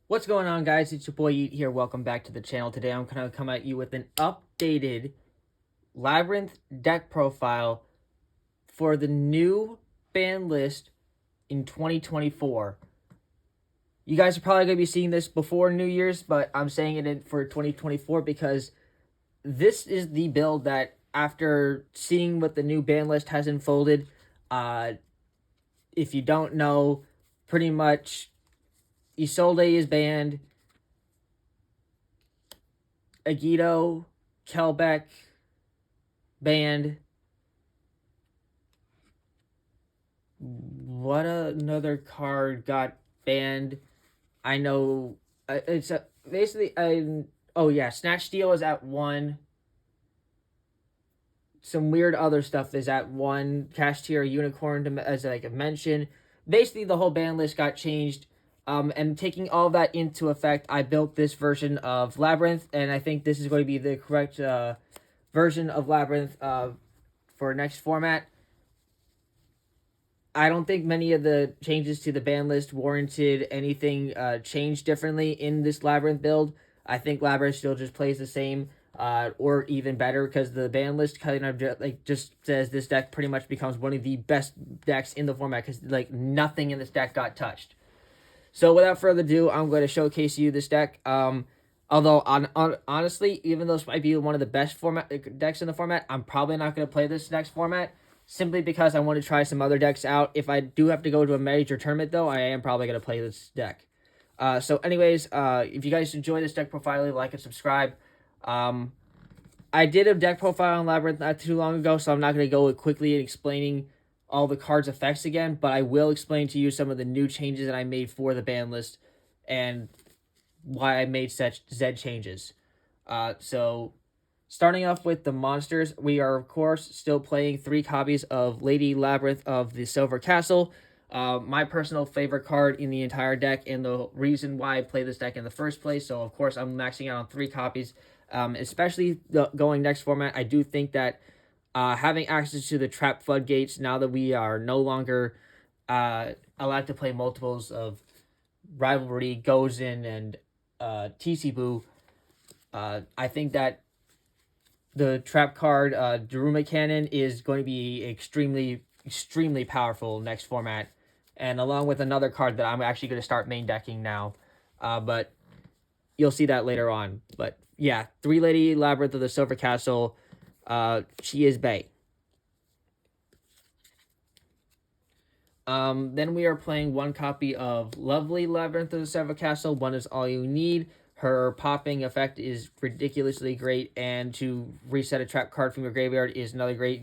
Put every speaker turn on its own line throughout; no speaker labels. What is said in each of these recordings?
What's going on, guys? It's your boy Yeet here. Welcome back to the channel. Today I'm going to come at you with an updated Labrynth deck profile for the new ban list in 2024. You guys are probably going to be seeing this before New Year's, but I'm saying it for 2024 because this is the build that, after seeing what the new ban list has unfolded, if you don't know, pretty much Isolde is banned. Agito, Kelbeck, banned. What another card got banned? I know it's basically oh yeah, Snatch Steal is at 1. Some weird other stuff is at 1. Cash Tier Unicorn, as like I mentioned. Basically, the whole ban list got changed. And taking all that into effect, I built this version of Labrynth, and I think this is going to be the correct version of Labrynth for next format. I don't think many of the changes to the ban list warranted anything changed differently in this Labrynth build. I think Labrynth still just plays the same, or even better, because the ban list kind of just says this deck pretty much becomes one of the best decks in the format because nothing in this deck got touched. So without further ado, I'm going to showcase you this deck. Although honestly, even though this might be one of the best decks in the format, I'm probably not going to play this next format, simply because I want to try some other decks out. If I do have to go to a major tournament, though, I am probably going to play this deck. So anyways, if you guys enjoy this deck profile, like and subscribe. I did a deck profile on Labrynth not too long ago, so I'm not going to go quickly and explaining all the cards' effects again, but I will explain to you some of the new changes that I made for the ban list and why I made such Z changes. So starting off with the monsters, we are, of course, still playing 3 copies of Lady Labrynth of the Silver Castle. My personal favorite card in the entire deck, and the reason why I play this deck in the first place. So, of course, I'm maxing out on 3 copies. Especially going next format, I do think that having access to the trap floodgates, now that we are no longer allowed to play multiples of Rivalry, Gozen, and TC Boo, I think that the trap card, Daruma Cannon, is going to be extremely powerful next format. And along with another card that I'm actually going to start main decking now. But you'll see that later on. But yeah, 3 Lady Labrynth of the Silver Castle. She is bae. Then we are playing 1 copy of Lovely Labrynth of the Silver Castle. 1 is all you need. Her popping effect is ridiculously great, and to reset a trap card from your graveyard is another great.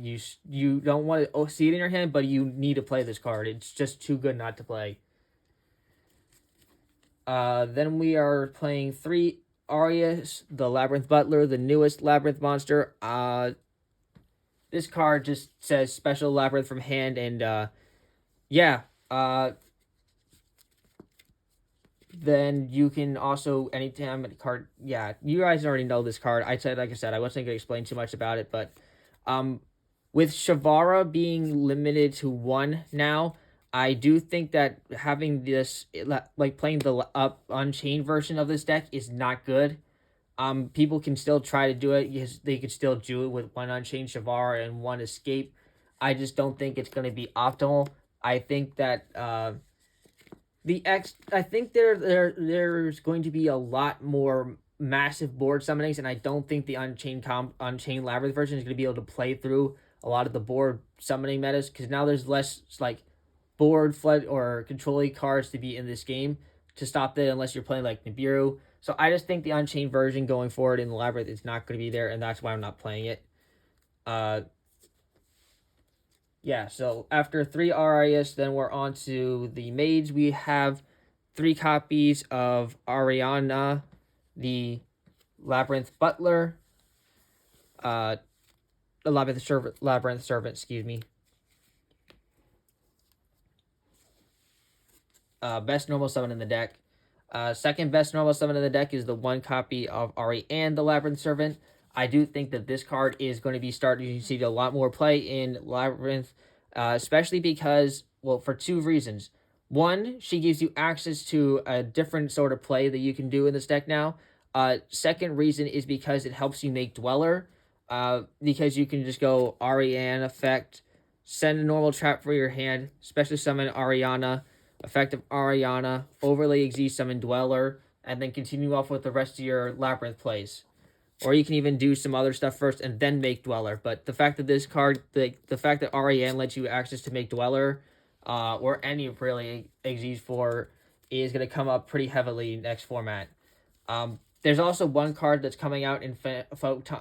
You don't want to see it in your hand, but you need to play this card. It's just too good not to play. Then we are playing 3 Arias, the Labrynth Butler, the newest Labrynth monster. This card just says special Labrynth from hand, and yeah. Then you can also, anytime a card, yeah, you guys already know this card. Like I said, I wasn't going to explain too much about it, but with Shavara being limited to 1 now, I do think that having this, like playing the Unchained version of this deck is not good. People can still try to do it. Yes, they could still do it with 1 Unchained Shavara and 1 Escape. I just don't think it's going to be optimal. I think that I think there's going to be a lot more massive board summonings, and I don't think the Unchained Labrynth version is going to be able to play through a lot of the board summoning metas, because now there's less board flood or controlling cards to be in this game to stop that, unless you're playing like Nibiru. So I just think the Unchained version going forward in the Labrynth is not going to be there, and that's why I'm not playing it. Yeah, so after 3 Arias, then we're on to the Mage. We have 3 copies of Ariana, the Labrynth Butler, the Labrynth Servant, excuse me. Best normal summon in the deck. Second best normal summon in the deck is the 1 copy of Ari and the Labrynth Servant. I do think that this card is going to be starting to see a lot more play in Labrynth, especially because, well, for 2 reasons. One, she gives you access to a different sort of play that you can do in this deck now. Second reason is because it helps you make Dweller. Because you can just go Ariane effect, send a normal trap for your hand, special summon Ariana, effect of Ariana, overlay Xyz summon Dweller, and then continue off with the rest of your Labrynth plays. Or you can even do some other stuff first and then make Dweller. But the fact that this card, the fact that Ariane lets you access to make Dweller, or any really Xyz for, is going to come up pretty heavily next format. There's also one card that's coming out in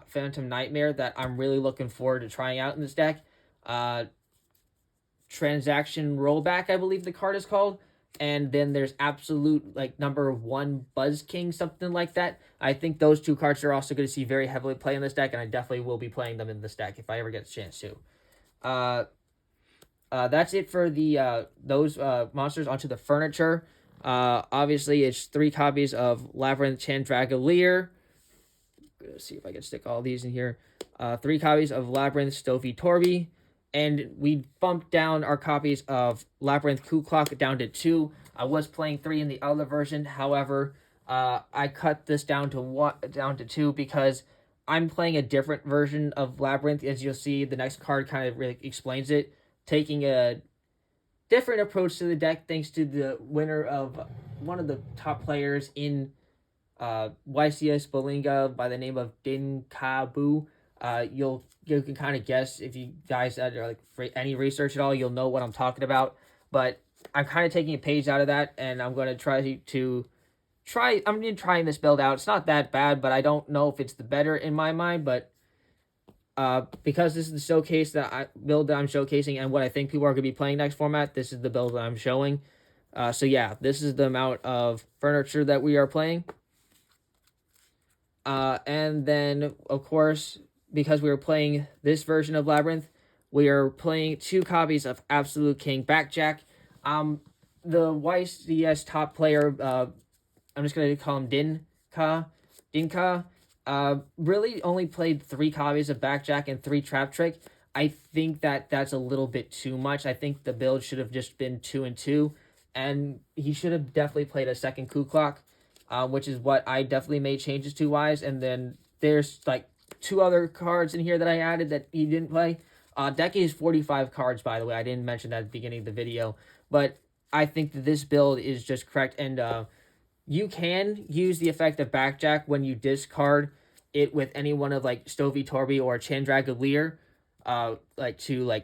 Phantom Nightmare that I'm really looking forward to trying out in this deck. Transaction Rollback, I believe the card is called. And then there's Absolute, like, number 1 Buzz King, something like that. I think those two cards are also going to see very heavily play in this deck, and I definitely will be playing them in this deck if I ever get a chance to. That's it for the those monsters. Onto the furniture. Obviously, it's 3 copies of Labrynth Chandragolier. Let's see if I can stick all these in here. 3 copies of Labrynth Stovey Torby. And we bumped down our copies of Labrynth Kuklok down to 2. I was playing 3 in the other version. However, I cut this down to 2 because I'm playing a different version of Labrynth. As you'll see, the next card kind of really explains it. Taking a different approach to the deck thanks to the winner of one of the top players in YCS Bolinga by the name of Din Kabu. You can kind of guess if you guys are like for any research at all, you'll know what I'm talking about. But I'm kind of taking a page out of that, and I'm going to trying this build out. It's not that bad, but I don't know if it's the better in my mind. But because this is the showcase build that I'm showcasing and what I think people are going to be playing next format, this is the build that I'm showing. So yeah, this is the amount of furniture that we are playing. And then, of course, because we were playing this version of Labrynth, we are playing 2 copies of Absolute King Backjack. The YCS top player, I'm just going to call him Dinka, really only played 3 copies of Backjack and 3 Trap Trick. I think that's a little bit too much. I think the build should have just been 2 and 2, and he should have definitely played a second Kuklok, which is what I definitely made changes to wise. And then there's like 2 other cards in here that I added that he didn't play. Deck is 45 cards, by the way. I didn't mention that at the beginning of the video, but I think that this build is just correct. And you can use the effect of Backjack when you discard it with any one of like Stovey Torby or Chandragolier, to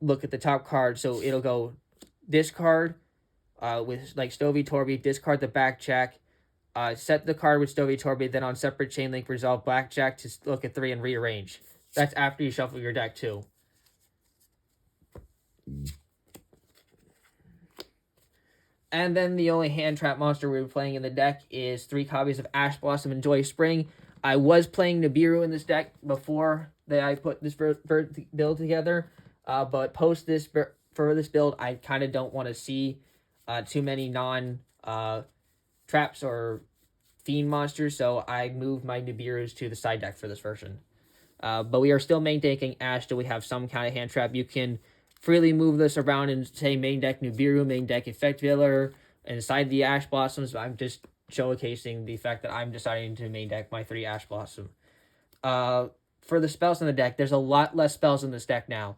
look at the top card. So it'll go discard with like Stovey Torby, discard the Backjack, set the card with Stovey Torby, then on separate chain link resolve Blackjack to look at 3 and rearrange. That's after you shuffle your deck too. And then the only hand trap monster we were playing in the deck is 3 copies of Ash Blossom and Joy Spring. I was playing Nibiru in this deck before I put this build together, but post this for this build, I kind of don't want to see too many traps or fiend monsters, so I moved my Nibirus to the side deck for this version. But we are still main decking Ash till we have some kind of hand trap. You can freely move this around and say main deck Nibiru, main deck Effect Veiler, inside the Ash Blossoms. I'm just showcasing the fact that I'm deciding to main deck my 3 Ash Blossom. For the spells in the deck, there's a lot less spells in this deck now.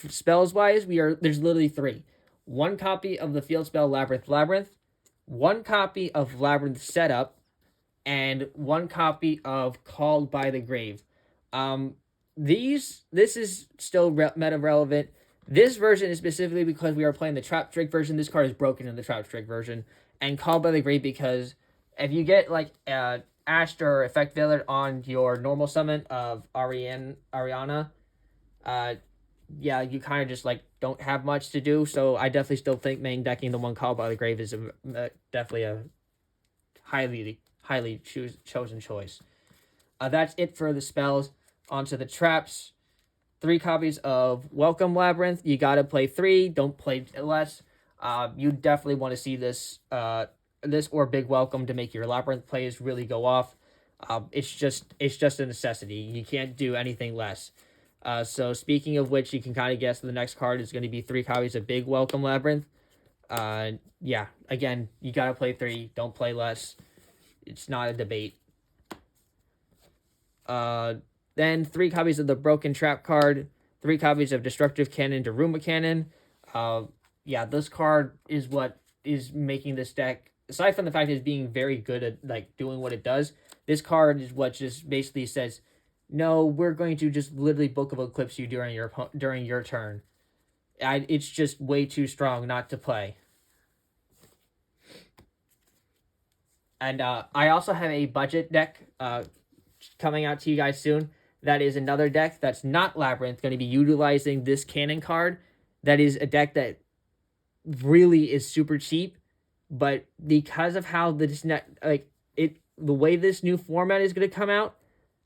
Spells wise, there's literally 3. 1 copy of the field spell Labrynth, 1 copy of Labrynth Setup, and 1 copy of Called by the Grave. This is still meta relevant. This version is specifically because we are playing the Trap Trick version. This card is broken in the Trap Trick version. And Called by the Grave because if you get like Ashed or Effect Veiler on your normal summon of Ariana, you kind of just like don't have much to do. So I definitely still think main decking the 1 Called by the Grave is definitely a highly chosen choice. That's it for the spells. Onto the traps. 3 copies of Welcome Labrynth. You gotta play 3. Don't play less. You definitely want to see this or Big Welcome to make your Labrynth plays really go off. It's just a necessity. You can't do anything less. So speaking of which, you can kind of guess the next card is going to be 3 copies of Big Welcome Labyrinth. Yeah, again, you got to play 3. Don't play less. It's not a debate. Then 3 copies of the Broken Trap card, 3 copies of Destructive Cannon Daruma Cannon. Yeah, this card is what is making this deck, aside from the fact it's being very good at like doing what it does, this card is what just basically says, no, we're going to just literally Book of Eclipse you during your turn. It's just way too strong not to play. And I also have a budget deck coming out to you guys soon. That is another deck that's not Labrynth, going to be utilizing this cannon card. That is a deck that really is super cheap, but because of how the way this new format is going to come out,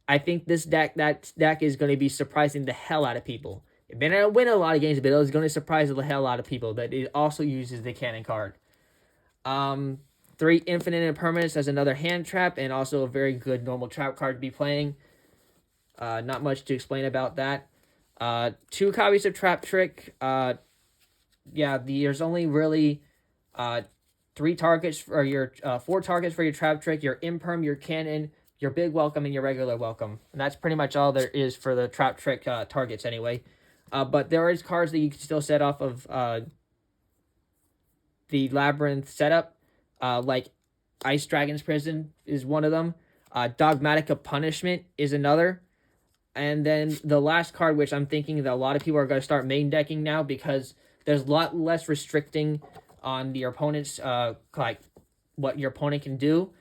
I think that deck is going to be surprising the hell out of people. It may not win a lot of games, but it's going to surprise the hell out of people that it also uses the cannon card. 3 Infinite Impermanence as another hand trap, and also a very good normal trap card to be playing. Not much to explain about that. 2 copies of Trap Trick. Yeah, there's only really 3 targets for your 4 targets for your Trap Trick, your Imperm, your Cannon, your Big Welcome, and your regular Welcome. And that's pretty much all there is for the Trap Trick targets anyway. But there is cards that you can still set off of the Labrynth setup. Like Ice Dragon's Prison is one of them. Dogmatica Punishment is another. And then the last card, which I'm thinking that a lot of people are going to start main decking now because there's a lot less restricting on your opponent's like what your opponent can do.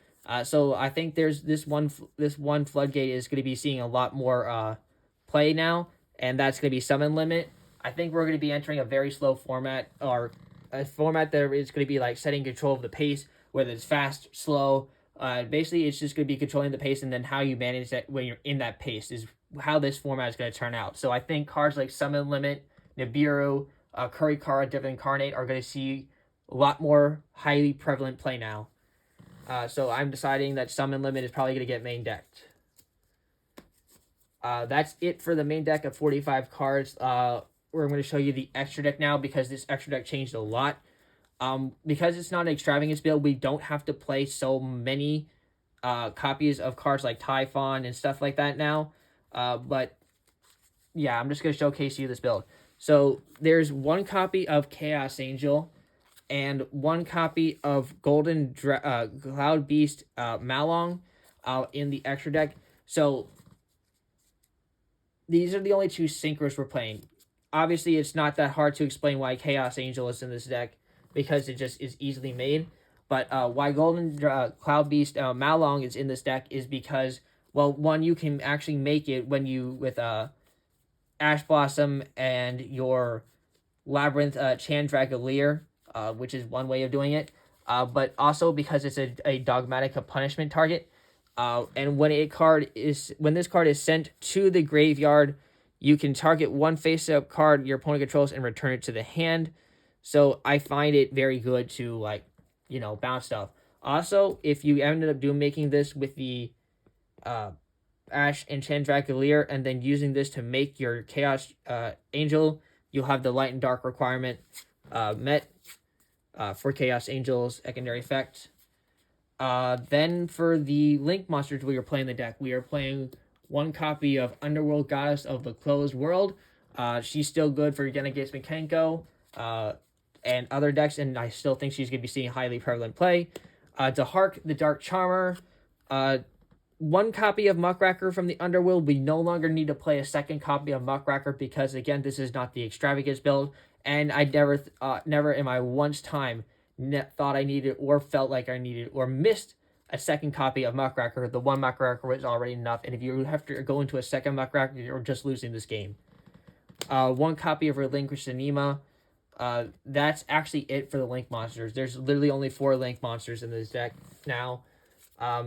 So I think there's this one floodgate is going to be seeing a lot more play now, and that's going to be Summon Limit. I think we're going to be entering a very slow format, or a format that is going to be like setting control of the pace, whether it's fast, slow. Basically, it's just going to be controlling the pace, and then how you manage that when you're in that pace is how this format is going to turn out. So I think cards like Summon Limit, Nibiru, Kurikara, Div Incarnate are going to see a lot more highly prevalent play now. So I'm deciding that Summon Limit is probably going to get main decked. That's it for the main deck of 45 cards. We're going to show you the extra deck now because this extra deck changed a lot. Because it's not an extravagance build, we don't have to play so many copies of cards like Typhon and stuff like that now. But yeah, I'm just going to showcase you this build. So there's 1 copy of Chaos Angel and 1 copy of Golden Cloud Beast Malong in the extra deck. So these are the only 2 synchros we're playing. Obviously, it's not that hard to explain why Chaos Angel is in this deck because it just is easily made. But why Golden Cloud Beast Malong is in this deck is because, well, 1, you can actually make it when you, with Ash Blossom and your Labrynth Chandragolier, which is one way of doing it. But also because it's a Dogmatica Punishment target. And when this card is sent to the graveyard, you can target 1 face-up card your opponent controls and return it to the hand. So I find it very good to, like, bounce stuff. Also, if you ended up making this with the Ash and Chandragolier and then using this to make your Chaos Angel, you'll have the Light and Dark requirement met for Chaos Angel's secondary effect. Then for the Link monsters we are playing the deck, we are playing 1 copy of Underworld Goddess of the Closed World. She's still good for Renegades Mekenko and other decks, and I still think she's going to be seeing highly prevalent play. Dahark the Dark Charmer. 1 copy of Muckracker from the Underworld. We no longer need to play a 2nd copy of Muckracker because, again, this is not the extravagance build, and I never in my once time thought I needed or felt like I needed or missed a 2nd copy of Muckracker. The 1 Muckracker was already enough, and if you have to go into a 2nd Muckracker, you're just losing this game. 1 copy of Relinquished Anima. That's actually it for the Link monsters. There's literally only 4 Link monsters in this deck now.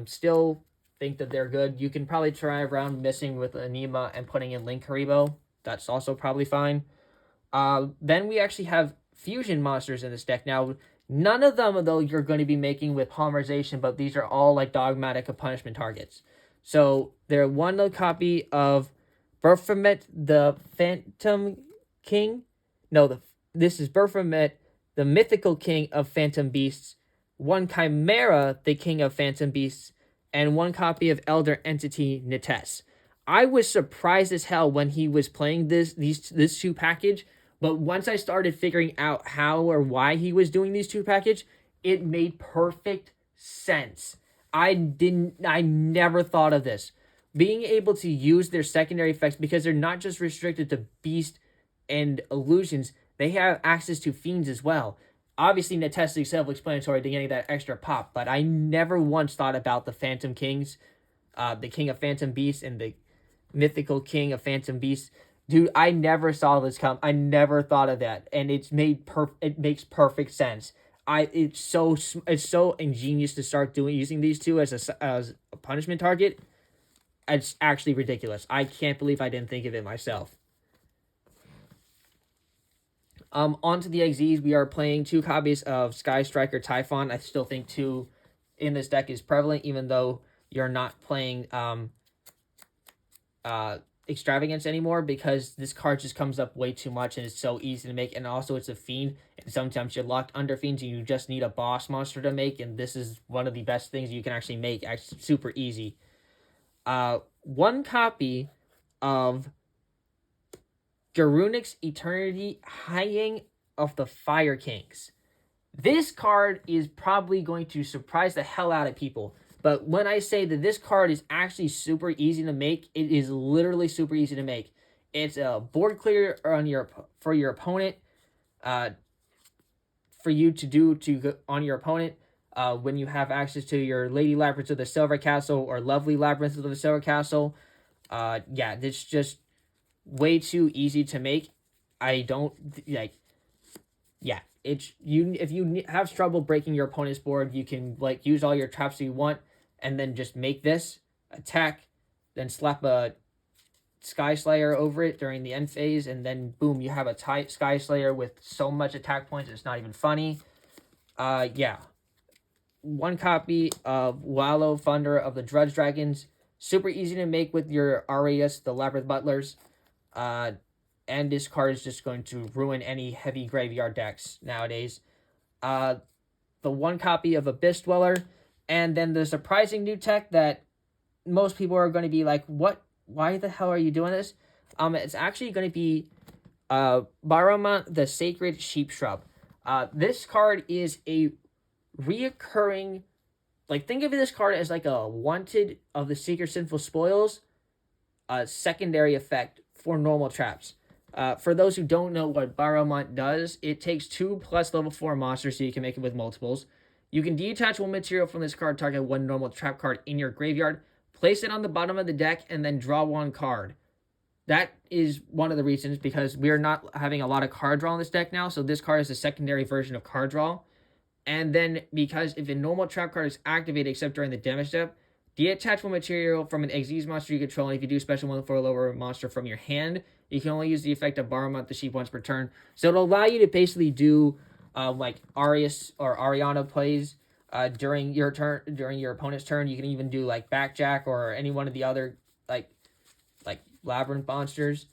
Still think that they're good. You can probably try around missing with Anima and putting in Link Haribo. That's also probably fine. Then we actually have fusion monsters in this deck. Now, none of them, though, you're going to be making with polymerization, but these are all like Dogmatic punishment targets. So they're 1 copy of Baphomet the Phantom King. No, this is Baphomet, the mythical king of phantom beasts. One Chimera, the king of phantom beasts, and one copy of Elder Entity Nites. I was surprised as hell when he was playing this two package, but once I started figuring out how or why he was doing these two package, it made perfect sense. I never thought of this. Being able to use their secondary effects, because they're not just restricted to beast and illusions, they have access to fiends as well. Obviously, Nites is self-explanatory to getting that extra pop, but I never once thought about the Phantom Kings, the King of Phantom Beasts and the mythical King of Phantom Beasts. Dude, I never saw this come. I never thought of that, and it makes perfect sense. It's so ingenious to start using these two as a punishment target. It's actually ridiculous. I can't believe I didn't think of it myself. Onto the XZs, we are playing two copies of Sky Striker Typhon. I still think two in this deck is prevalent, even though you're not playing Extravagance anymore, because this card just comes up way too much and it's so easy to make, and also it's a fiend, and sometimes you're locked under fiends and you just need a boss monster to make, and this is one of the best things you can actually make. Actually, super easy. One copy of Garunix Eternity Hyang of the Fire Kings. This card is probably going to surprise the hell out of people. But when I say that this card is actually super easy to make, it is literally super easy to make. It's a board clear for your opponent, for you to do on your opponent. When you have access to your Lady Labrynth of the Silver Castle or Lovely Labrynth of the Silver Castle. Yeah, it's just way too easy to make. I don't like. Yeah, it's if you have trouble breaking your opponent's board, you can use all your traps you want, and then just make this attack, then slap a Sky Slayer over it during the end phase, and then boom, you have a tight Sky Slayer with so much attack points it's not even funny. Yeah. One copy of Wallow Thunder of the Drudge Dragons. Super easy to make with your Arias, the Labyrinth Butlers. And this card is just going to ruin any heavy graveyard decks nowadays. The one copy of Abyss Dweller. And then the surprising new tech that most people are going to be like, what? Why the hell are you doing this? It's actually going to be Baromont, the Sacred Sheep Shrub. This card is a reoccurring, think of this card as like a Wanted of the Seeker Sinful Spoils secondary effect for normal traps. For those who don't know what Baromont does, it takes 2+ level 4 monsters, so you can make it with multiples. You can detach one material from this card, target one normal trap card in your graveyard, place it on the bottom of the deck, and then draw one card. That is one of the reasons, because we're not having a lot of card draw in this deck now, so this card is a secondary version of card draw. And then, because if a normal trap card is activated except during the damage step, detach one material from an Xyz monster you control, and if you do special one for a lower monster from your hand, you can only use the effect of Baromont the Sheep once per turn. So it'll allow you to basically do Arias or Ariana plays during your turn, during your opponent's turn. You can even do Backjack or any one of the other like Labyrinth monsters.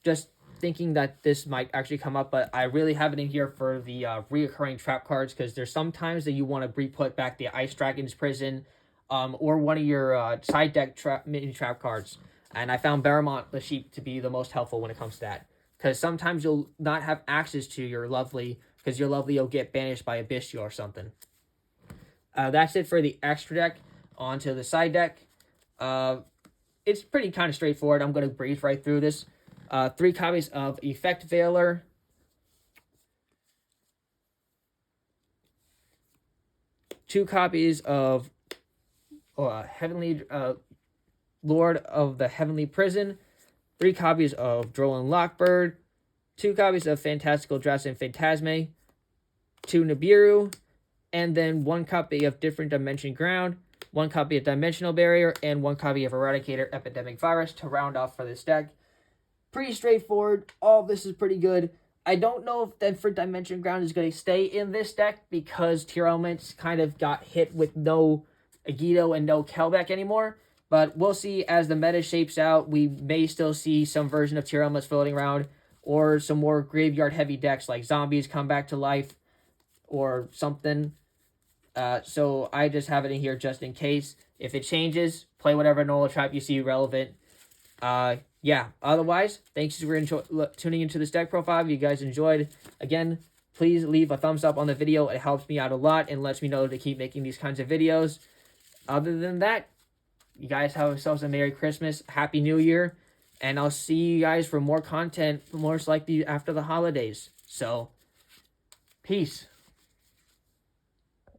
Just thinking that this might actually come up, but I really have it in here for the reoccurring trap cards, because there's sometimes that you want to re-put back the Ice Dragon's Prison, or one of your side deck mini trap cards. And I found Baromont the Sheep to be the most helpful when it comes to that, because sometimes you'll not have access to your Lovely, because your Lovely will get banished by a Bestial or something. That's it for the extra deck. On to the side deck. It's pretty kind of straightforward. I'm going to breeze right through this. 3 copies of Effect Veiler. 2 copies of Heavenly Lord of the Heavenly Prison. 3 copies of Drolan Lockbird. 2 copies of Fantastical Dress and Phantasme. 2 Nibiru. And then 1 copy of Different Dimension Ground. 1 copy of Dimensional Barrier. And 1 copy of Eradicator Epidemic Virus to round off for this deck. Pretty straightforward. All of this is pretty good. I don't know if Different Dimension Ground is going to stay in this deck, because Tier Elements kind of got hit with no Agido and no Kelbeck anymore. But we'll see as the meta shapes out. We may still see some version of tier elements floating around, or some more graveyard heavy decks like zombies come back to life or something. So I just have it in here just in case. If it changes, play whatever Nola trap you see relevant. Yeah, otherwise, thanks for tuning into this deck profile. If you guys enjoyed, again, please leave a thumbs up on the video. It helps me out a lot and lets me know to keep making these kinds of videos. Other than that, you guys have yourselves a Merry Christmas, Happy New Year, and I'll see you guys for more content, most likely after the holidays. So, peace.